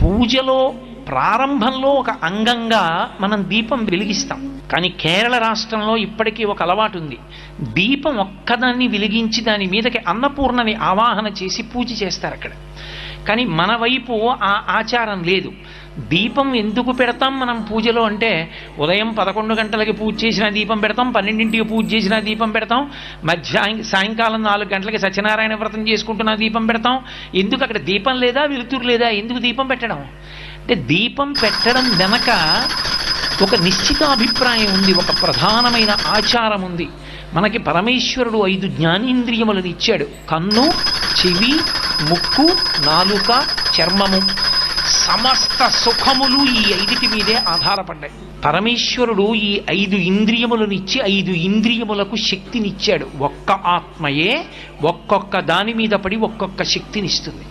పూజలో ప్రారంభంలో ఒక అంగంగా మనం దీపం వెలిగిస్తాం. కానీ కేరళ రాష్ట్రంలో ఇప్పటికీ ఒక అలవాటు ఉంది. దీపం ఒక్కదాన్ని వెలిగించి దాని మీదకి అన్నపూర్ణని ఆవాహన చేసి పూజ చేస్తారు అక్కడ. కానీ మన వైపు ఆ ఆచారం లేదు. దీపం ఎందుకు పెడతాం మనం పూజలో అంటే, ఉదయం 11 గంటలకి పూజ చేసిన దీపం పెడతాం, 12ంటికి పూజ చేసిన దీపం పెడతాం, సాయంకాలం 4 గంటలకి సత్యనారాయణ వ్రతం చేసుకుంటున్న దీపం పెడతాం. ఎందుకు అక్కడ దీపం లేదా, వెలుతురు లేదా, ఎందుకు దీపం పెట్టడం అంటే, దీపం పెట్టడం వెనక ఒక నిశ్చిత అభిప్రాయం ఉంది, ఒక ప్రధానమైన ఆచారం ఉంది. మనకి పరమేశ్వరుడు 5 జ్ఞానేంద్రియములను ఇచ్చాడు. కన్ను, చెవి, ముక్కు, నాలుక, చర్మము. సమస్త సుఖములు ఈ 5టి మీదే ఆధారపడ్డాయి. పరమేశ్వరుడు ఈ 5 ఇంద్రియములను ఇచ్చి 5 ఇంద్రియములకు శక్తినిచ్చాడు. ఒక్క ఆత్మయే ఒక్కొక్క దాని మీద పడి ఒక్కొక్క శక్తినిస్తుంది.